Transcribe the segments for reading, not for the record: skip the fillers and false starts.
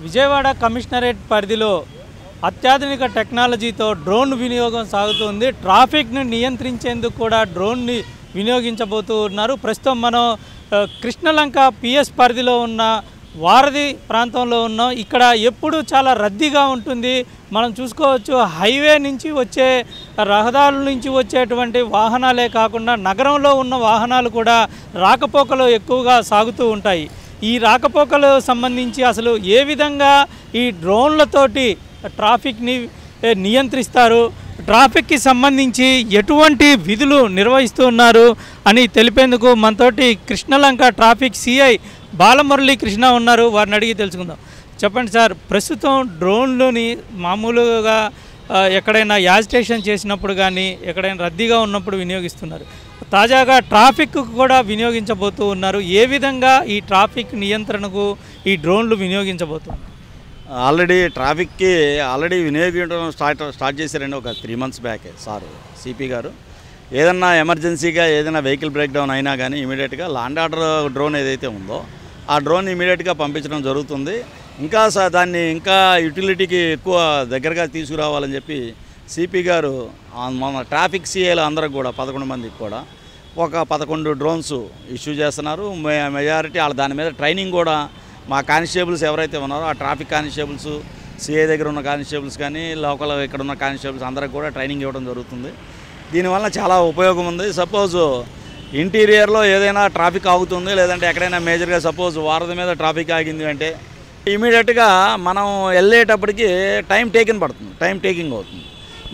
Vijayawada commissionerate పరిధిలో అత్యాధునిక టెక్నాలజీతో డ్రోన్ వినియోగం సాగుతుంది. ట్రాఫిక్ను నియంత్రించేందుకు కూడా డ్రోన్ని వినియోగించబోతూ ఉన్నారు. ప్రస్తుతం మనం కృష్ణలంక పిఎస్ పరిధిలో ఉన్న వారధి ప్రాంతంలో ఉన్నాం. ఇక్కడ ఎప్పుడు చాలా రద్దీగా ఉంటుంది. మనం చూసుకోవచ్చు, హైవే నుంచి వచ్చే రహదారుల నుంచి వచ్చేటువంటి వాహనాలే కాకుండా నగరంలో ఉన్న వాహనాలు కూడా రాకపోకలు ఎక్కువగా సాగుతూ ఉంటాయి. ఈ రాకపోకలు సంబంధించి అసలు ఏ విధంగా ఈ డ్రోన్లతోటి ట్రాఫిక్ని నియంత్రిస్తారు, ట్రాఫిక్కి సంబంధించి ఎటువంటి విధులు నిర్వహిస్తున్నారు అని తెలిపేందుకు మనతోటి కృష్ణలంక ట్రాఫిక్ సిఐ బాలమురళీ కృష్ణ ఉన్నారు. వారిని అడిగి తెలుసుకుందాం. చెప్పండి సార్, ప్రస్తుతం డ్రోన్లని మామూలుగా ఎక్కడైనా యాజిటేషన్ చేసినప్పుడు కానీ ఎక్కడైనా రద్దీగా ఉన్నప్పుడు వినియోగిస్తున్నారు. తాజాగా ట్రాఫిక్ కూడా వినియోగించబోతూ ఉన్నారు. ఏ విధంగా ఈ ట్రాఫిక్ నియంత్రణకు ఈ డ్రోన్లు వినియోగించబోతున్నారు? ట్రాఫిక్కి వినియోగించడం స్టార్ట్ చేశారండి ఒక 3 months బ్యాక్ సార్ సిపి గారు. ఏదన్నా ఎమర్జెన్సీగా ఏదైనా వెహికల్ బ్రేక్ డౌన్ అయినా కానీ ఇమీడియట్గా ల్యాండ్ ఆర్డర్ డ్రోన్ ఏదైతే ఉందో ఆ డ్రోన్ ఇమీడియట్గా పంపించడం జరుగుతుంది. ఇంకా దాన్ని ఇంకా యూటిలిటీకి ఎక్కువ దగ్గరగా తీసుకురావాలని చెప్పి సిపి గారు మన ట్రాఫిక్ సిఐలు అందరికి కూడా 11 మందికి కూడా ఒక 11 డ్రోన్స్ ఇష్యూ చేస్తున్నారు. మెజారిటీ వాళ్ళ దాని మీద ట్రైనింగ్ కూడా మా కానిస్టేబుల్స్ ఎవరైతే ఉన్నారో ఆ ట్రాఫిక్ కానిస్టేబుల్స్, సిఐ దగ్గర ఉన్న కానిస్టేబుల్స్ కానీ లోకల్ ఇక్కడ ఉన్న కానిస్టేబుల్స్ అందరికి కూడా ట్రైనింగ్ ఇవ్వడం జరుగుతుంది. దీనివల్ల చాలా ఉపయోగం ఉంది. సపోజ్ ఇంటీరియర్లో ఏదైనా ట్రాఫిక్ ఆగుతుంది, లేదంటే ఎక్కడైనా మేజర్గా సపోజ్ వారధి మీద ట్రాఫిక్ ఆగింది అంటే ఇమీడియట్గా మనం వెళ్ళేటప్పటికి టైం టేకింగ్ అవుతుంది.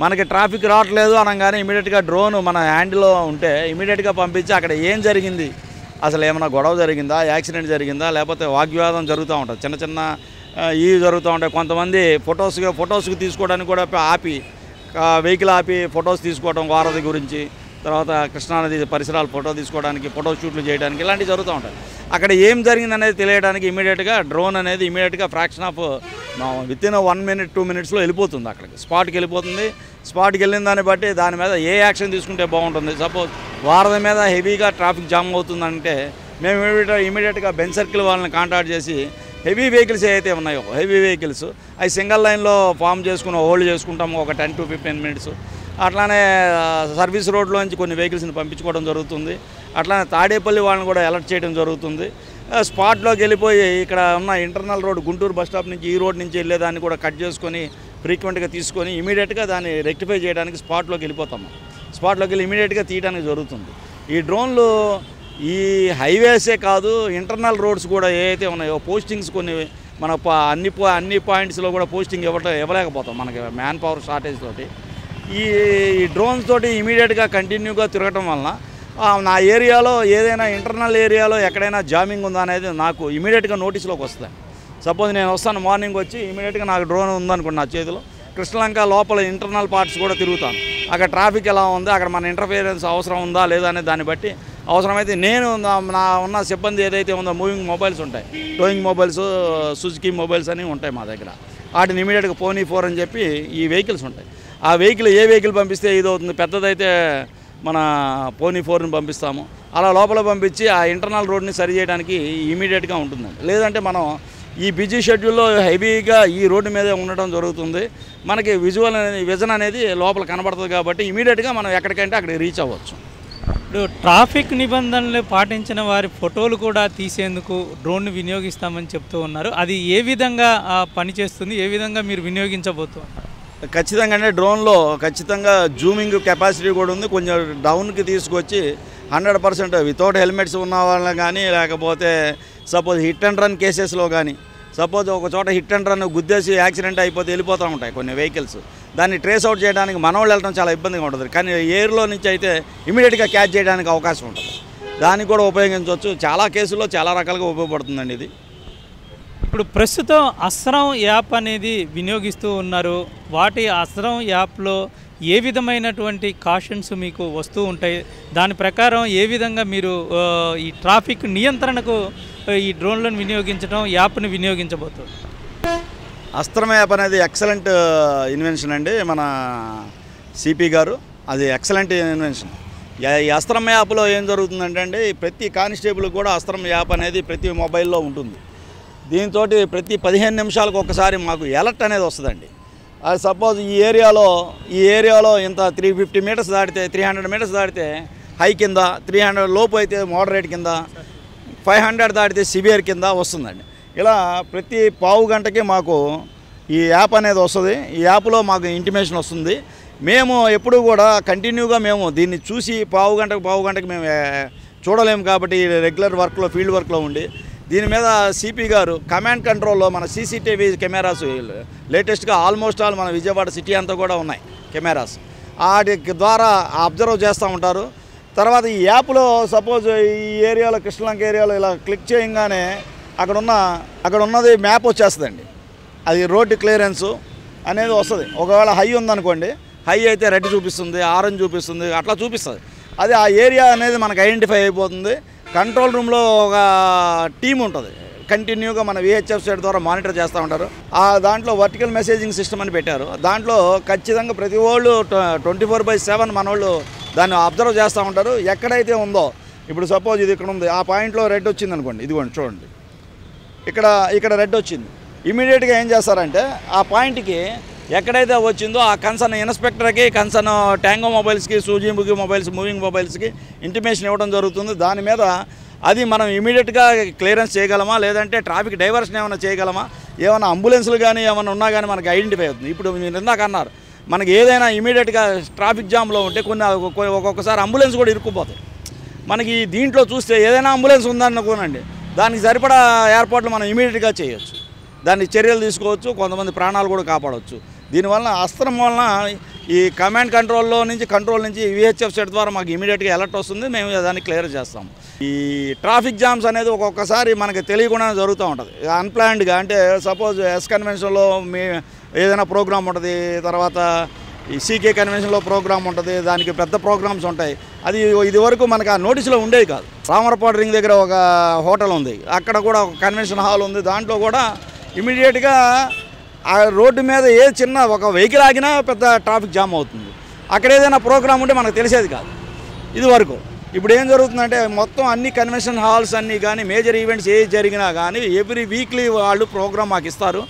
మనకి ట్రాఫిక్ రావట్లేదు అనగానే ఇమీడియట్గా డ్రోన్ మన హ్యాండ్లో ఉంటే ఇమీడియట్గా పంపించి అక్కడ ఏం జరిగింది, అసలు ఏమైనా గొడవ జరిగిందా, యాక్సిడెంట్ జరిగిందా, లేకపోతే వాగ్వివాదం జరుగుతూ ఉంటుంది, చిన్న ఇవి జరుగుతూ ఉంటాయి. కొంతమంది ఫొటోస్కి తీసుకోవడానికి కూడా ఆపి వెహికల్ ఆపి ఫొటోస్ తీసుకోవడం వారధి గురించి, తర్వాత కృష్ణానది పరిసరాలు ఫోటో తీసుకోవడానికి, ఫోటో షూట్లు చేయడానికి ఇలాంటివి జరుగుతూ ఉంటాయి. అక్కడ ఏం జరిగింది అనేది తెలియడానికి ఇమీడియట్గా డ్రోన్ అనేది ఇమీడియట్గా ఫ్రాక్షన్ ఆఫ్ వితిన్ 1 minute 2 minutesలో వెళ్ళిపోతుంది. అక్కడికి స్పాట్కి వెళ్ళిపోతుంది. స్పాట్కి వెళ్ళిన దాన్ని బట్టి దాని మీద ఏ యాక్షన్ తీసుకుంటే బాగుంటుంది. సపోజ్ వారధి మీద హెవీగా ట్రాఫిక్ జామ్ అవుతుందంటే మేము ఇమీడియట్గా బెంజ్ సర్కిల్ వాళ్ళని కాంటాక్ట్ చేసి హెవీ వెహికల్స్ ఏవైతే ఉన్నాయో హెవీ వెహికల్స్ అవి సింగిల్ లైన్లో ఫామ్ చేసుకుని హోల్డ్ చేసుకుంటాము ఒక 10 to 15 minutes. అట్లానే సర్వీస్ రోడ్లోంచి కొన్ని వెహికల్స్ని పంపించుకోవడం జరుగుతుంది. అట్లానే తాడేపల్లి వాళ్ళని కూడా అలర్ట్ చేయడం జరుగుతుంది. స్పాట్లోకి వెళ్ళిపోయి ఇక్కడ ఉన్న internal road Guntur bus stop నుంచి ఈ రోడ్ నుంచి వెళ్ళేదాన్ని కూడా కట్ చేసుకొని ఫ్రీక్వెంట్గా తీసుకొని ఇమీడియట్గా దాన్ని రెక్టిఫై చేయడానికి స్పాట్లోకి వెళ్ళిపోతాము. స్పాట్లోకి వెళ్ళి ఇమీడియట్గా తీయడానికి జరుగుతుంది. ఈ డ్రోన్లు ఈ హైవేసే కాదు, ఇంటర్నల్ రోడ్స్ కూడా ఏవైతే ఉన్నాయో పోస్టింగ్స్ కొన్ని మన అన్ని పాయింట్స్లో కూడా పోస్టింగ్ ఇవ్వలేకపోతాం మనకి మ్యాన్ పవర్ షార్టేజ్ తోటి. ఈ డ్రోన్స్ తోటి ఇమీడియట్గా కంటిన్యూగా తిరగటం వలన నా ఏరియాలో ఏదైనా ఇంటర్నల్ ఏరియాలో ఎక్కడైనా జామింగ్ ఉందా అనేది నాకు ఇమీడియట్గా నోటీస్లోకి వస్తాయి. సపోజ్ నేను వస్తాను మార్నింగ్ వచ్చి ఇమీడియట్గా నాకు డ్రోన్ ఉందనుకోండి నా చేతిలో, కృష్ణలంక లోపల ఇంటర్నల్ పార్ట్స్ కూడా తిరుగుతాను. అక్కడ ట్రాఫిక్ ఎలా ఉంది, అక్కడ మన ఇంటర్ఫియరెన్స్ అవసరం ఉందా లేదా అనే దాన్ని బట్టి అవసరమైతే నేను నా ఉన్న సిబ్బంది ఏదైతే ఉందో మూవింగ్ మొబైల్స్ ఉంటాయి, టోయింగ్ మొబైల్స్, సుజుకి మొబైల్స్ అని ఉంటాయి మా దగ్గర. వాటిని ఇమీడియట్గా పోనీ 4 అని చెప్పి ఈ వెహికల్స్ ఉంటాయి. ఆ వెహికల్ ఏ వెహికల్ పంపిస్తే ఇది అవుతుంది, పెద్దదైతే మన పోనీ 4ని పంపిస్తాము. అలా లోపల పంపించి ఆ ఇంటర్నల్ రోడ్ని సరి చేయడానికి ఇమీడియట్గా ఉంటుందండి. లేదంటే మనం ఈ బిజీ షెడ్యూల్లో హెవీగా ఈ రోడ్డు మీదే ఉండడం జరుగుతుంది. మనకి విజన్ అనేది లోపల కనబడుతుంది కాబట్టి ఇమీడియట్గా మనం ఎక్కడికంటే అక్కడికి రీచ్ అవ్వచ్చు. ఇప్పుడు ట్రాఫిక్ నిబంధనలు పాటించిన వారి ఫోటోలు కూడా తీసేందుకు డ్రోన్ను వినియోగిస్తామని చెప్తూ ఉన్నారు. అది ఏ విధంగా పనిచేస్తుంది, ఏ విధంగా మీరు వినియోగించబోతున్నారు? ఖచ్చితంగా అంటే డ్రోన్లో ఖచ్చితంగా జూమింగ్ కెపాసిటీ కూడా ఉంది. కొంచెం డౌన్కి తీసుకొచ్చి 100% వితౌట్ హెల్మెట్స్ ఉన్న వాళ్ళని కానీ, లేకపోతే సపోజ్ హిట్ అండ్ రన్ కేసెస్లో కానీ, సపోజ్ ఒక చోట హిట్ అండ్ రన్ గుద్దేసి యాక్సిడెంట్ అయిపోతే వెళ్ళిపోతూ ఉంటాయి కొన్ని వెహికల్స్. దాన్ని ట్రేస్ అవుట్ చేయడానికి మనోళ్ళు వెళ్ళడం చాలా ఇబ్బందిగా ఉంటుంది. కానీ ఎయిర్లో నుంచి అయితే ఇమీడియట్గా క్యాచ్ చేయడానికి అవకాశం ఉంటుంది. దాన్ని కూడా ఉపయోగించవచ్చు. చాలా కేసుల్లో చాలా రకాలుగా ఉపయోగపడుతుందండి ఇది. ఇప్పుడు ప్రస్తుతం అస్రం యాప్ అనేది వినియోగిస్తూ ఉన్నారు. వాటి అస్రం యాప్లో ఏ విధమైనటువంటి కాషన్స్ మీకు వస్తూ ఉంటాయి, దాని ప్రకారం ఏ విధంగా మీరు ఈ ట్రాఫిక్ నియంత్రణకు ఈ డ్రోన్లను వినియోగించడం, యాప్ని వినియోగించబోతున్నారు? అస్త్రం యాప్ అనేది ఎక్సలెంట్ ఇన్వెన్షన్ అండి మన సిపి గారు. అది ఎక్సలెంట్ ఇన్వెన్షన్. ఈ అస్త్రం యాప్లో ఏం జరుగుతుందంటే అండి, ప్రతి కానిస్టేబుల్ కూడా అస్త్రం యాప్ అనేది ప్రతి మొబైల్లో ఉంటుంది. దీంతో ప్రతి 15 నిమిషాలకు ఒకసారి మాకు అలర్ట్ అనేది వస్తుందండి. అది సపోజ్ ఈ ఏరియాలో ఇంత 350 మీటర్స్ దాటితే 300 మీటర్స్ దాటితే హై కింద, 300 లోపు అయితే మోడరేట్ కింద, 500 దాటితే సివియర్ కింద వస్తుందండి. ఇలా ప్రతి పావు గంటకి మాకు ఈ యాప్ అనేది వస్తుంది. ఈ యాప్లో మాకు ఇంటిమేషన్ వస్తుంది. మేము ఎప్పుడు కూడా కంటిన్యూగా మేము దీన్ని చూసి పావు గంటకి మేము చూడలేము కాబట్టి రెగ్యులర్ వర్క్లో ఫీల్డ్ వర్క్లో ఉండి దీని మీద సిపి గారు కమాండ్ కంట్రోల్లో మన సీసీటీవీ కెమెరాస్ లేటెస్ట్గా ఆల్మోస్ట్ ఆల్ మన విజయవాడ సిటీ అంతా కూడా ఉన్నాయి కెమెరాస్. వాటి ద్వారా అబ్జర్వ్ చేస్తూ ఉంటారు. తర్వాత ఈ యాప్లో సపోజ్ ఈ ఏరియాలో కృష్ణలంక ఏరియాలో ఇలా క్లిక్ చేయగానే అక్కడ ఉన్నది మ్యాప్ వచ్చేస్తుందండి. అది రోడ్డు క్లియరెన్సు అనేది వస్తుంది. ఒకవేళ హై ఉందనుకోండి, హై అయితే రెడ్ చూపిస్తుంది, ఆరెంజ్ చూపిస్తుంది, అట్లా చూపిస్తుంది. అది ఆ ఏరియా అనేది మనకు ఐడెంటిఫై అయిపోతుంది. కంట్రోల్ రూమ్లో ఒక టీం ఉంటుంది, కంటిన్యూగా మన విహెచ్ఎఫ్ సైడ్ ద్వారా మానిటర్ చేస్తూ ఉంటారు. దాంట్లో వర్టికల్ మెసేజింగ్ సిస్టమ్ అని పెట్టారు. దాంట్లో ఖచ్చితంగా ప్రతి వాళ్ళు 24/7 మన వాళ్ళు దాన్ని అబ్జర్వ్ చేస్తూ ఉంటారు. ఎక్కడైతే ఉందో, ఇప్పుడు సపోజ్ ఇది ఇక్కడ ఉంది, ఆ పాయింట్లో రెడ్ వచ్చింది అనుకోండి, ఇదిగోండి చూడండి, ఇక్కడ రెడ్ వచ్చింది. ఇమీడియట్గా ఏం చేస్తారంటే ఆ పాయింట్కి ఎక్కడైతే వచ్చిందో ఆ కన్సర్న్ ఇన్స్పెక్టర్కి, కన్సర్న్ ట్యాంగో మొబైల్స్కి, సూజీముఖి మొబైల్స్, మూవింగ్ మొబైల్స్కి ఇంటిమేషన్ ఇవ్వడం జరుగుతుంది. దాని మీద అది మనం ఇమీడియట్గా క్లియరెన్స్ చేయగలమా, లేదంటే ట్రాఫిక్ డైవర్షన్ ఏమైనా చేయగలమా, ఏమైనా అంబులెన్స్లు కానీ ఏమైనా ఉన్నా కానీ మనకి ఐడెంటిఫై అవుతుంది. ఇప్పుడు మీరు ఇందాక అన్నారు, మనకి ఏదైనా ఇమీడియట్గా ట్రాఫిక్ జామ్లో ఉంటే ఒక్కొక్కసారి అంబులెన్స్ కూడా ఇరుక్కుపోతాయి. మనకి దీంట్లో చూస్తే ఏదైనా అంబులెన్స్ ఉందనుకోనండి, దానికి సరిపడా ఏర్పాట్లు మనం ఇమీడియట్గా చేయొచ్చు, దానికి చర్యలు తీసుకోవచ్చు, కొంతమంది ప్రాణాలు కూడా కాపాడవచ్చు. దీనివల్ల అస్త్రం వలన ఈ కమాండ్ కంట్రోల్ నుంచి విహెచ్ఎఫ్ సెట్ ద్వారా మాకు ఇమీడియట్గా అలర్ట్ వస్తుంది. మేము దాన్ని క్లియర్ చేస్తాము. ఈ ట్రాఫిక్ జామ్స్ అనేది ఒక్కొక్కసారి మనకి తెలియకుండా జరుగుతూ ఉంటుంది అన్ప్లాన్డ్గా. అంటే సపోజ్ ఎస్ కన్వెన్షన్లో ఏదైనా ప్రోగ్రామ్ ఉంటుంది, తర్వాత ఈ సీకే కన్వెన్షన్లో ప్రోగ్రామ్ ఉంటుంది, దానికి పెద్ద ప్రోగ్రామ్స్ ఉంటాయి. అది ఇదివరకు మనకు ఆ నోటీసులో ఉండేది కాదు. రామరపాడు రింగ్ దగ్గర ఒక హోటల్ ఉంది, అక్కడ కూడా ఒక కన్వెన్షన్ హాల్ ఉంది. దాంట్లో కూడా ఇమీడియట్గా ఆ రోడ్డు మీద ఏ చిన్న ఒక వెహికల్ ఆగినా పెద్ద ట్రాఫిక్ జామ్ అవుతుంది. అక్కడ ఏదైనా ప్రోగ్రామ్ ఉంటే మనకు తెలిసేది కాదు ఇది వరకు. ఇప్పుడు ఏం జరుగుతుందంటే మొత్తం అన్ని కన్వెన్షన్ హాల్స్ అన్నీ కానీ మేజర్ ఈవెంట్స్ ఏ జరిగినా కానీ ఎవ్రీ వీక్లీ వాళ్ళు ప్రోగ్రామ్ మాకు ఇస్తారు.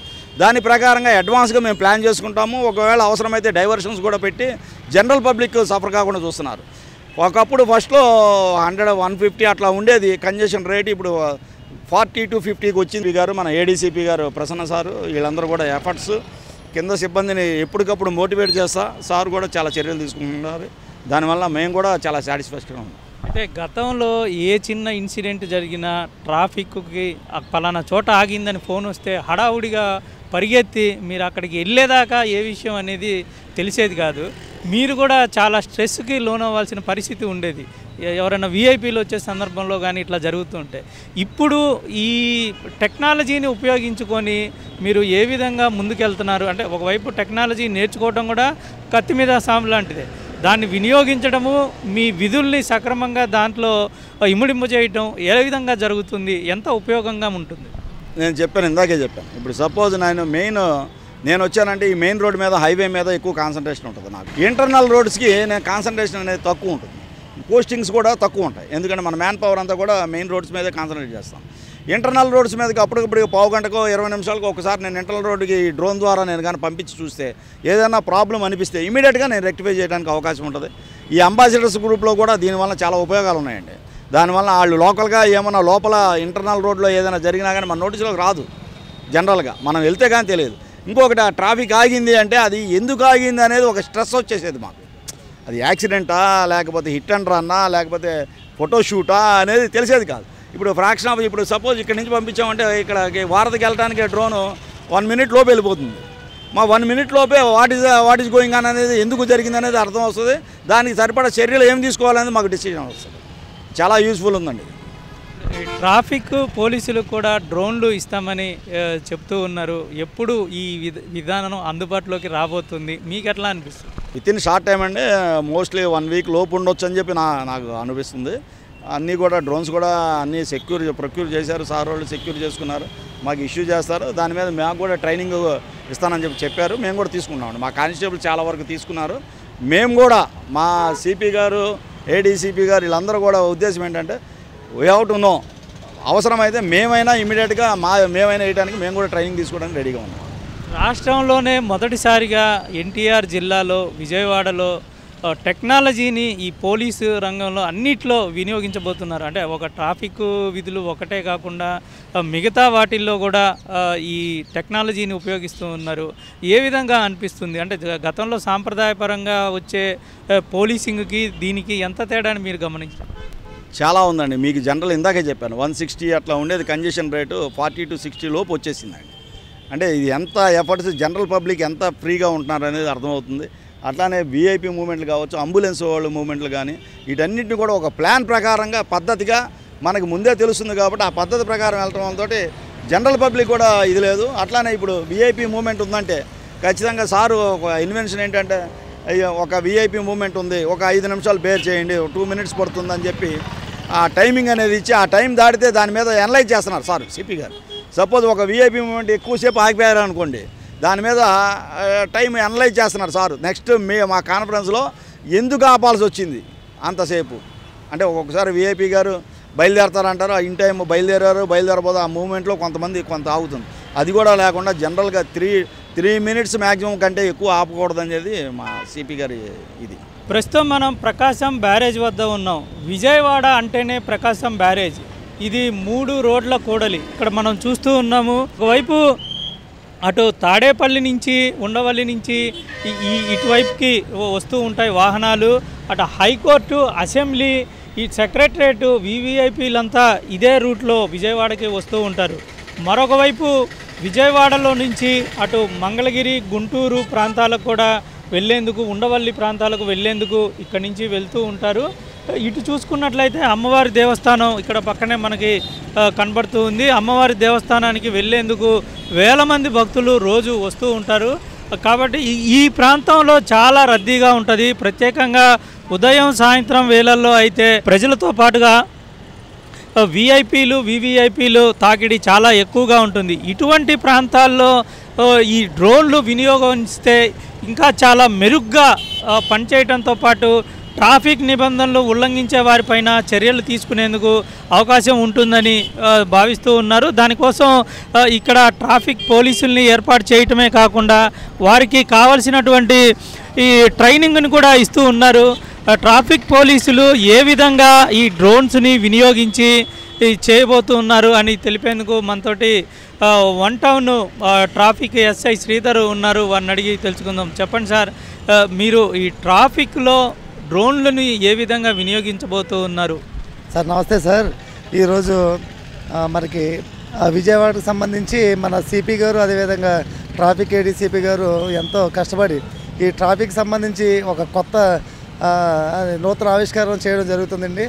దాని ప్రకారంగా అడ్వాన్స్గా మేము ప్లాన్ చేసుకుంటాము. ఒకవేళ అవసరమైతే డైవర్షన్స్ కూడా పెట్టి జనరల్ పబ్లిక్ సఫర్ కాకుండా చూస్తున్నారు. ఒకప్పుడు ఫస్ట్లో 100-150 అట్లా ఉండేది కంజెషన్ రేట్, ఇప్పుడు 40 to 50కి వచ్చింది. గారు మన ఏడీసీపీ గారు ప్రసన్న సారు వీళ్ళందరూ కూడా ఎఫర్ట్స్ కింద సిబ్బందిని ఎప్పటికప్పుడు మోటివేట్ చేస్తా సార్ కూడా చాలా చర్యలు తీసుకుంటున్నారు. దానివల్ల మేము కూడా చాలా సాటిస్ఫాక్షన్గా ఉన్నాం. అయితే గతంలో ఏ చిన్న ఇన్సిడెంట్ జరిగినా ట్రాఫిక్కి పలానా చోట ఆగిందని ఫోన్ వస్తే హడావుడిగా పరిగెత్తి మీరు అక్కడికి వెళ్ళేదాకా ఏ విషయం అనేది తెలిసేది కాదు. మీరు కూడా చాలా స్ట్రెస్కి లోనవ్వాల్సిన పరిస్థితి ఉండేది. ఎవరైనా వీఐపీలు వచ్చే సందర్భంలో కానీ ఇట్లా జరుగుతుంటే, ఇప్పుడు ఈ టెక్నాలజీని ఉపయోగించుకొని మీరు ఏ విధంగా ముందుకెళ్తున్నారు? అంటే ఒకవైపు టెక్నాలజీ నేర్చుకోవడం కూడా కత్తి మీద సాము లాంటిదే, దాన్ని వినియోగించడము, మీ విధుల్ని సక్రమంగా దాంట్లో ఇముడింపు చేయటం ఏ విధంగా జరుగుతుంది, ఎంత ఉపయోగంగా ఉంటుంది? నేను చెప్పాను, ఇందాకే చెప్పాను. ఇప్పుడు సపోజ్ నేను వచ్చానంటే ఈ మెయిన్ రోడ్ మీద, హైవే మీద ఎక్కువ కాన్సన్ట్రేషన్ ఉంటుంది నాకు. ఇంటర్నల్ రోడ్స్కి నేను కాన్సన్ట్రేషన్ అనేది తక్కువ ఉంటుంది, పోస్టింగ్స్ కూడా తక్కువ ఉంటాయి. ఎందుకంటే మన మ్యాన్ పవర్ అంతా కూడా మెయిన్ రోడ్స్ మీదే కాన్సన్ట్రేట్ చేస్తాం. ఇంటర్నల్ రోడ్స్ మీదకి అప్పటికప్పుడు పావు గంటకో 20 నిమిషాలకు ఒకసారి నేను ఇంటర్నల్ రోడ్డుకి డ్రోన్ ద్వారా నేను కానీ పంపించి చూస్తే ఏదైనా ప్రాబ్లం అనిపిస్తే ఇమీడియట్గా నేను రెక్టిఫై చేయడానికి అవకాశం ఉంటుంది. ఈ అంబాసిడర్స్ గ్రూప్లో కూడా దీనివల్ల చాలా ఉపయోగాలు ఉన్నాయండి. దానివల్ల వాళ్ళు లోకల్గా ఏమైనా లోపల ఇంటర్నల్ రోడ్లో ఏదైనా జరిగినా కానీ మన నోటీసులోకి రాదు, జనరల్గా మనం వెళ్తే కానీ తెలియదు. ఇంకొకటి ఆ ట్రాఫిక్ ఆగింది అంటే అది ఎందుకు ఆగింది అనేది ఒక స్ట్రెస్ వచ్చేసేది మాకు. అది యాక్సిడెంటా, లేకపోతే హిట్ అండ్ రన్నా, లేకపోతే ఫోటోషూటా అనేది తెలిసేది కాదు. ఇప్పుడు ఫ్రాక్షన్ ఆఫ్ ఇప్పుడు సపోజ్ ఇక్కడ నుంచి పంపించామంటే ఇక్కడికి వారధికి వెళ్ళడానికి డ్రోను 1 minute లోపు వెళ్ళిపోతుంది. మా 1 minute లోపే వాట్ ఈజ్ గోయింగ్ ఆన్ అనేది ఎందుకు జరిగింది అనేది అర్థం వస్తుంది. దానికి సరిపడా చర్యలు ఏం తీసుకోవాలనేది మాకు డిసిజన్ వస్తుంది. చాలా యూస్ఫుల్ ఉందండి. ట్రాఫిక్ పోలీసులు కూడా డ్రోన్లు ఇస్తామని చెప్తూ ఉన్నారు. ఎప్పుడు ఈ విధానం అందుబాటులోకి రాబోతుంది, మీకు ఎట్లా అనిపిస్తుంది? వితిన్ షార్ట్ టైం అండి, మోస్ట్లీ 1 week లోపు ఉండొచ్చు అని చెప్పి నాకు అనిపిస్తుంది. అన్నీ కూడా డ్రోన్స్ కూడా అన్నీ ప్రొక్యూర్ చేశారు, సార్ వాళ్ళు సెక్యూర్ చేసుకున్నారు, మాకు ఇష్యూ చేస్తారు. దాని మీద మాకు కూడా ట్రైనింగ్ ఇస్తానని చెప్పారు. మేము కూడా తీసుకున్నామండి. మా కానిస్టేబుల్ చాలా వరకు తీసుకున్నారు. మేము కూడా మా సిపి గారు, ఏడీసీపీ గారు వీళ్ళందరూ కూడా ఉద్దేశం ఏంటంటే వీ హ్యావ్ టు నో అవసరమైతే మేమైనా ఇమీడియట్గా మేమైనా వేయడానికి మేము కూడా ట్రైనింగ్ తీసుకోవడానికి రెడీగా ఉన్నాం. రాష్ట్రంలోనే మొదటిసారిగా ఎన్టీఆర్ జిల్లాలో విజయవాడలో టెక్నాలజీని ఈ పోలీసు రంగంలో అన్నిట్లో వినియోగించబోతున్నారు. అంటే ఒక ట్రాఫిక్ విధులు ఒకటే కాకుండా మిగతా వాటిల్లో కూడా ఈ టెక్నాలజీని ఉపయోగిస్తూ ఉన్నారు. ఏ విధంగా అనిపిస్తుంది? అంటే గతంలో సాంప్రదాయపరంగా వచ్చే పోలీసింగ్కి దీనికి ఎంత తేడాని మీరు గమనించారు? చాలా ఉందండి. మీకు జనరల్ ఇందాకే చెప్పాను, 160 అట్లా ఉండేది కంజెషన్ రేటు 40 to 60 లోపు వచ్చేసిందండి. అంటే ఇది ఎంత ఎఫర్ట్స్, జనరల్ పబ్లిక్ ఎంత ఫ్రీగా ఉంటున్నారు అనేది అర్థమవుతుంది. అట్లానే వీఐపీ మూమెంట్లు కావచ్చు, అంబులెన్స్ వాళ్ళు మూమెంట్లు కానీ వీటన్నిటిని కూడా ఒక ప్లాన్ ప్రకారంగా పద్ధతిగా మనకు ముందే తెలుస్తుంది కాబట్టి ఆ పద్ధతి ప్రకారం వెళ్ళటంతో జనరల్ పబ్లిక్ కూడా ఇది లేదు. అట్లానే ఇప్పుడు వీఐపీ మూమెంట్ ఉందంటే ఖచ్చితంగా సారు ఒక ఇన్వెన్షన్ ఏంటంటే ఒక వీఐపీ మూమెంట్ ఉంది, ఒక 5 నిమిషాలు బేర్ చేయండి, 2 minutes పడుతుందని చెప్పి ఆ టైమింగ్ అనేది ఇచ్చి ఆ టైం దాటితే దాని మీద అనలైజ్ చేస్తున్నారు సార్ సిపి గారు. సపోజ్ ఒక వీఐపీ మూమెంట్ ఎక్కువసేపు ఆగిపోయారు అనుకోండి, దాని మీద టైం అనలైజ్ చేస్తున్నారు సార్. నెక్స్ట్ మా కాన్ఫరెన్స్లో ఎందుకు ఆపాల్సి వచ్చింది అంతసేపు అంటే ఒక్కొక్కసారి వీఐపీ గారు బయలుదేరతారంటారు, ఇన్ టైం బయలుదేరబోదు ఆ మూమెంట్లో కొంత ఆగుతుంది. అది కూడా లేకుండా జనరల్గా 3 minutes మ్యాక్సిమం కంటే ఎక్కువ ఆపకూడదనేది మా సిపి గారి ఇది. ప్రస్తుతం మనం ప్రకాశం బ్యారేజ్ వద్ద ఉన్నాం. విజయవాడ అంటేనే ప్రకాశం బ్యారేజ్. ఇది 3 రోడ్ల కూడలి. ఇక్కడ మనం చూస్తూ ఉన్నాము. ఒకవైపు అటు తాడేపల్లి నుంచి, ఉండవల్లి నుంచి ఇటువైపుకి వస్తూ ఉంటాయి వాహనాలు. అటు హైకోర్టు, అసెంబ్లీ, ఈ సెక్రటరేట్, వివిఐపీలంతా ఇదే రూట్లో విజయవాడకి వస్తూ ఉంటారు. మరొక వైపు విజయవాడలో నుంచి అటు మంగళగిరి, గుంటూరు ప్రాంతాలకు కూడా వెళ్ళేందుకు, ఉండవల్లి ప్రాంతాలకు వెళ్ళేందుకు ఇక్కడి నుంచి వెళ్తూ ఉంటారు. ఇటు చూసుకున్నట్లయితే అమ్మవారి దేవస్థానం ఇక్కడ పక్కనే మనకి కనబడుతూ ఉంది. అమ్మవారి దేవస్థానానికి వెళ్ళేందుకు వేల మంది భక్తులు రోజు వస్తూ ఉంటారు. కాబట్టి ఈ ప్రాంతంలో చాలా రద్దీగా ఉంటుంది. ప్రత్యేకంగా ఉదయం సాయంత్రం వేళల్లో అయితే ప్రజలతో పాటుగా విఐపీలు, వివిఐపీలు తాకిడి చాలా ఎక్కువగా ఉంటుంది. ఇటువంటి ప్రాంతాల్లో ఈ డ్రోన్లు వినియోగిస్తే ఇంకా చాలా మెరుగ్గా పనిచేయడంతో పాటు ట్రాఫిక్ నిబంధనలు ఉల్లంఘించే వారిపైన చర్యలు తీసుకునేందుకు అవకాశం ఉంటుందని భావిస్తూ ఉన్నారు. దానికోసం ఇక్కడ ట్రాఫిక్ పోలీసుల్ని ఏర్పాటు చేయటమే కాకుండా వారికి కావలసినటువంటి ఈ ట్రైనింగ్ని కూడా ఇస్తూ ఉన్నారు. ట్రాఫిక్ పోలీసులు ఏ విధంగా ఈ డ్రోన్స్ని వినియోగించి చేయబోతున్నారు అని తెలిపేందుకు మనతోటి 1 టౌన్ ట్రాఫిక్ ఎస్ఐ శ్రీధర్ ఉన్నారు. వారిని అడిగి తెలుసుకుందాం. చెప్పండి సార్, మీరు ఈ ట్రాఫిక్లో డ్రోన్లను ఏ విధంగా వినియోగించబోతూ ఉన్నారు? సార్ నమస్తే సార్. ఈరోజు మనకి విజయవాడకు సంబంధించి మన సిపి గారు, అదేవిధంగా ట్రాఫిక్ ఏడీసీపీ గారు ఎంతో కష్టపడి ఈ ట్రాఫిక్ సంబంధించి ఒక కొత్త నూతన ఆవిష్కారం చేయడం జరుగుతుందండి.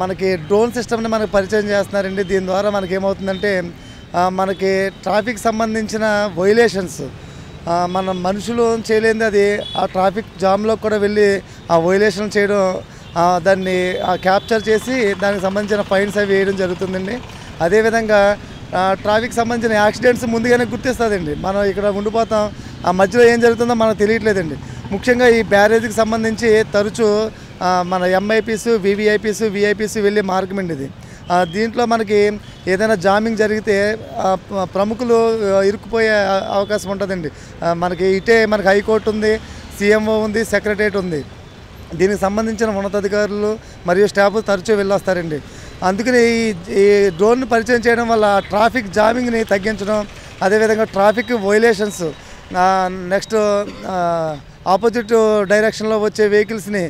మనకి డ్రోన్ సిస్టమ్ని మనకు పరిచయం చేస్తున్నారండి. దీని ద్వారా మనకి ఏమవుతుందంటే మనకి ట్రాఫిక్ సంబంధించిన వైలేషన్స్ మన మనుషులు చేయలేనిది అది ఆ ట్రాఫిక్ జామ్లో కూడా వెళ్ళి ఆ వైలేషన్ చేయడం, దాన్ని క్యాప్చర్ చేసి దానికి సంబంధించిన ఫైన్స్ అవి వేయడం జరుగుతుందండి. అదేవిధంగా ట్రాఫిక్ సంబంధించిన యాక్సిడెంట్స్ ముందుగానే గుర్తిస్తుందండి. మనం ఇక్కడ ఉండిపోతాం, ఆ మధ్యలో ఏం జరుగుతుందో మనకు తెలియట్లేదండి. ముఖ్యంగా ఈ బ్యారేజ్కి సంబంధించి తరచూ మన ఎంఐపీస్, వివిఐపీస్, విఐపీస్ వెళ్ళే మార్గం అండి ఇది. దీంట్లో మనకి ఏదైనా జామింగ్ జరిగితే ప్రముఖులు ఇరుక్కుపోయే అవకాశం ఉంటుందండి. మనకి మనకి హైకోర్టు ఉంది, సీఎంఓ ఉంది, సెక్రటరేట్ ఉంది. దీనికి సంబంధించిన ఉన్నతాధికారులు మరియు స్టాఫ్ తరచూ వెళ్ళొస్తారండి. అందుకని ఈ డ్రోన్ పరిచయం చేయడం వల్ల ట్రాఫిక్ జామింగ్ని తగ్గించడం, అదేవిధంగా ట్రాఫిక్ వైలేషన్స్, నెక్స్ట్ ఆపోజిట్ డైరెక్షన్లో వచ్చే వెహికల్స్ని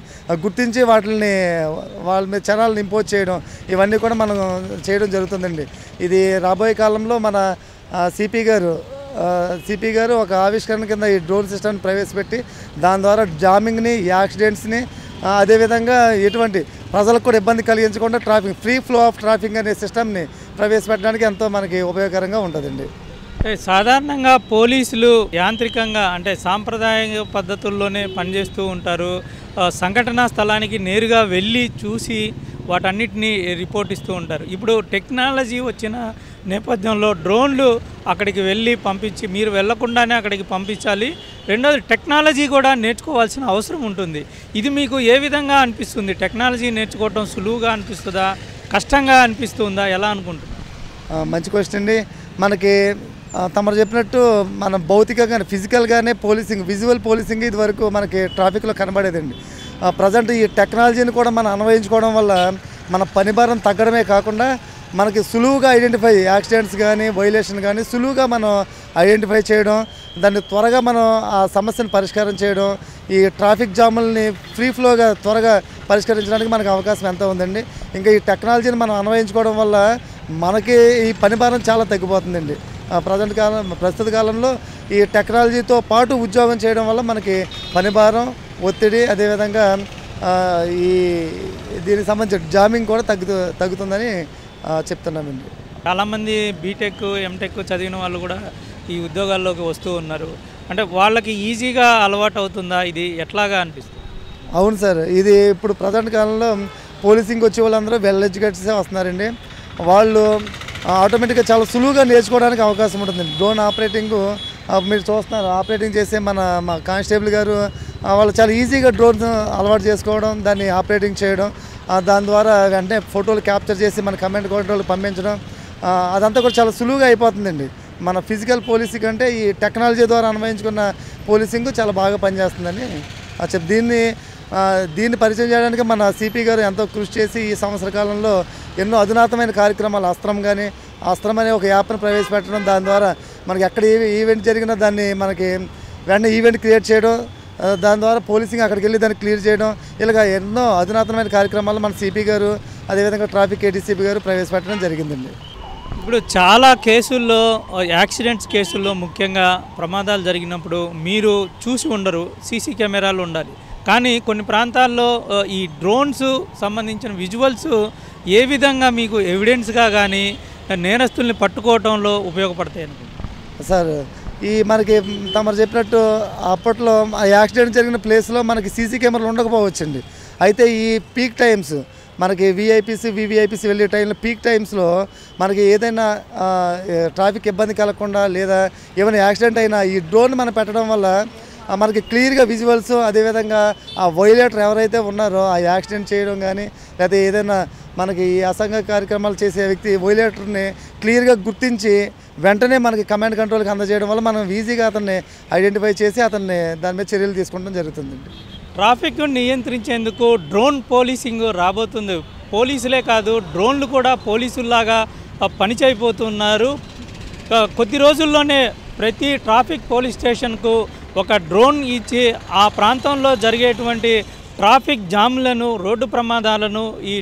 గుర్తించి వాళ్ళ మీద చర్యలను ఇంపోజ్ చేయడం, ఇవన్నీ కూడా మనం చేయడం జరుగుతుందండి. ఇది రాబోయే కాలంలో మన సిపి గారు ఒక ఆవిష్కరణ కింద ఈ డ్రోన్ సిస్టమ్ని ప్రవేశపెట్టి దాని ద్వారా జామింగ్ని, యాక్సిడెంట్స్ని, అదేవిధంగా ఎటువంటి ప్రజలకు కూడా ఇబ్బంది కలిగించకుండా ఫ్రీ ఫ్లో ఆఫ్ ట్రాఫిక్ అనే సిస్టమ్ని ప్రవేశపెట్టడానికి ఎంతో మనకి ఉపయోగకరంగా ఉంటుందండి. సాధారణంగా పోలీసులు యాంత్రికంగా అంటే సాంప్రదాయ పద్ధతుల్లోనే పనిచేస్తూ ఉంటారు. సంఘటనా స్థలానికి నేరుగా వెళ్ళి చూసి వాటన్నిటినీ రిపోర్ట్ ఇస్తూ ఉంటారు. ఇప్పుడు టెక్నాలజీ వచ్చిన నేపథ్యంలో డ్రోన్లు అక్కడికి వెళ్ళి పంపించి, మీరు వెళ్లకుండానే అక్కడికి పంపించాలి. రెండోది టెక్నాలజీ కూడా నేర్చుకోవాల్సిన అవసరం ఉంటుంది. ఇది మీకు ఏ విధంగా అనిపిస్తుంది? టెక్నాలజీ నేర్చుకోవడం సులువుగా అనిపిస్తుందా, కష్టంగా అనిపిస్తుందా, ఎలా అనుకుంటుంది? మంచి క్వశ్చన్ అండి. మనకి తమరు చెప్పినట్టు మన భౌతికంగానే ఫిజికల్గానే పోలీసింగ్, విజువల్ పోలీసింగ్ ఇది వరకు మనకి ట్రాఫిక్లో కనబడేదండి. ప్రజెంట్ ఈ టెక్నాలజీని కూడా మనం అన్వయించుకోవడం వల్ల మన పని భారం తగ్గడమే కాకుండా మనకి సులువుగా ఐడెంటిఫై యాక్సిడెంట్స్ కానీ వైలేషన్ కానీ సులువుగా మనం ఐడెంటిఫై చేయడం, దాన్ని త్వరగా మనం ఆ సమస్యను పరిష్కారం చేయడం, ఈ ట్రాఫిక్ జాములని ఫ్రీ ఫ్లోగా త్వరగా పరిష్కరించడానికి మనకు అవకాశం ఎంతో ఉందండి. ఇంకా ఈ టెక్నాలజీని మనం అన్వయించుకోవడం వల్ల మనకి ఈ పని భారం చాలా తగ్గిపోతుందండి. ప్రస్తుత కాలంలో ఈ టెక్నాలజీతో పాటు ఉద్యోగం చేయడం వల్ల మనకి పని భారం, ఒత్తిడి, అదేవిధంగా ఈ దీనికి సంబంధించిన జామింగ్ కూడా తగ్గుతుందని చెప్తున్నామండి. చాలామంది బీటెక్, ఎంటెక్ చదివిన వాళ్ళు కూడా ఈ ఉద్యోగాల్లోకి వస్తూ ఉన్నారు. అంటే వాళ్ళకి ఈజీగా అలవాటు అవుతుందా? ఇది ఎట్లాగా అనిపిస్తుంది? అవును సార్, ఇది ఇప్పుడు ప్రజెంట్ కాలంలో పోలీసింగ్ వచ్చే వాళ్ళందరూ వెల్ ఎడ్యుకేటెడ్సే వస్తున్నారండి. వాళ్ళు ఆటోమేటిక్గా చాలా సులువుగా నేర్చుకోవడానికి అవకాశం ఉంటుందండి. డ్రోన్ ఆపరేటింగ్ మీరు చూస్తున్నారు, ఆపరేటింగ్ చేసే మా కానిస్టేబుల్ గారు వాళ్ళు చాలా ఈజీగా డ్రోన్ అలవాటు చేసుకోవడం, దాన్ని ఆపరేటింగ్ చేయడం, దాని ద్వారా వెంటనే ఫోటోలు క్యాప్చర్ చేసి మన కమాండ్ కంట్రోల్కి పంపించడం, అదంతా కూడా చాలా సులువుగా అయిపోతుందండి. మన ఫిజికల్ పోలీసింగ్ కంటే ఈ టెక్నాలజీ ద్వారా అన్వయించుకున్న పోలీసింగ్ చాలా బాగా పనిచేస్తుందని దీన్ని పరిచయం చేయడానికి మన సిపి గారు ఎంతో కృషి చేసి ఈ సంవత్సర కాలంలో ఎన్నో అధునాతమైన కార్యక్రమాలు, అస్త్రం అనే ఒక యాప్ను ప్రవేశపెట్టడం, దాని ద్వారా మనకి ఎక్కడ ఈవెంట్ జరిగినా దాన్ని మనకి వెంటనే ఈవెంట్ క్రియేట్ చేయడం, దాని ద్వారా పోలీసింగ్ అక్కడికి వెళ్ళి దాన్ని క్లియర్ చేయడం, ఇలాగ ఎన్నో అధునాతనమైన కార్యక్రమాలు మన సిపి గారు అదేవిధంగా ట్రాఫిక్ ఏడీసీపీ గారు ప్రవేశపెట్టడం జరిగిందండి. ఇప్పుడు చాలా కేసుల్లో, యాక్సిడెంట్స్ కేసుల్లో ముఖ్యంగా ప్రమాదాలు జరిగినప్పుడు మీరు చూసి ఉండరు, సీసీ కెమెరాలు ఉండాలి. కానీ కొన్ని ప్రాంతాల్లో ఈ డ్రోన్స్ సంబంధించిన విజువల్స్ ఏ విధంగా మీకు ఎవిడెన్స్గా కానీ నేరస్తుల్ని పట్టుకోవడంలో ఉపయోగపడతాయి అనుకుంటున్నాను సార్. మనకి తమరు చెప్పినట్టు అప్పట్లో ఆ యాక్సిడెంట్ జరిగిన ప్లేస్లో మనకి సీసీ కెమెరాలు ఉండకపోవచ్చండి. అయితే ఈ పీక్ టైమ్స్ మనకి వివిఐపీసీ వెళ్ళే టైంలో పీక్ టైమ్స్లో మనకి ఏదైనా ట్రాఫిక్ ఇబ్బంది కలగకుండా లేదా ఏమైనా యాక్సిడెంట్ అయినా ఈ డ్రోన్ మనం పెట్టడం వల్ల మనకి క్లియర్గా విజువల్స్, అదేవిధంగా ఆ వైలేటర్ ఎవరైతే ఉన్నారో ఆ యాక్సిడెంట్ చేయడం కానీ లేదా ఏదైనా మనకి ఈ అసంఘ కార్యక్రమాలు చేసే వ్యక్తి వైలేటర్ని క్లియర్గా గుర్తించి వెంటనే మనకి కమాండ్ కంట్రోల్కి అందజేయడం వల్ల మనం ఈజీగా అతన్ని ఐడెంటిఫై చేసి అతన్ని దాని మీద చర్యలు తీసుకోవడం జరుగుతుందండి. ట్రాఫిక్ను నియంత్రించేందుకు డ్రోన్ పోలీసింగ్ రాబోతుంది. పోలీసులే కాదు, డ్రోన్లు కూడా పోలీసుల్లాగా పనిచేయబోతున్నారు. కొద్ది రోజుల్లోనే ప్రతి ట్రాఫిక్ పోలీస్ స్టేషన్కు ఒక డ్రోన్ ఇచ్చి ఆ ప్రాంతంలో జరిగేటువంటి ట్రాఫిక్ జామ్లను, రోడ్డు ప్రమాదాలను ఈ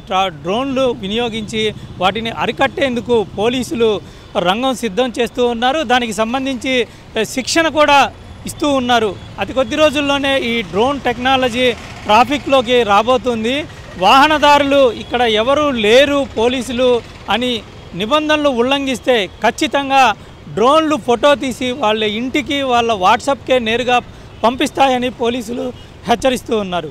డ్రోన్లు వినియోగించి వాటిని అరికట్టేందుకు పోలీసులు రంగం సిద్ధం చేస్తూ ఉన్నారు. దానికి సంబంధించి శిక్షణ కూడా ఇస్తూ ఉన్నారు. అతి కొద్ది రోజుల్లోనే ఈ డ్రోన్ టెక్నాలజీ ట్రాఫిక్లోకి రాబోతుంది. వాహనదారులు ఇక్కడ ఎవరు లేరు పోలీసులు అని నిబంధనలు ఉల్లంఘిస్తే ఖచ్చితంగా డ్రోన్లు ఫోటో తీసి వాళ్ళ ఇంటికి, వాళ్ళ వాట్సాప్కే నేరుగా పంపిస్తాయని పోలీసులు హెచ్చరిస్తూ ఉన్నారు.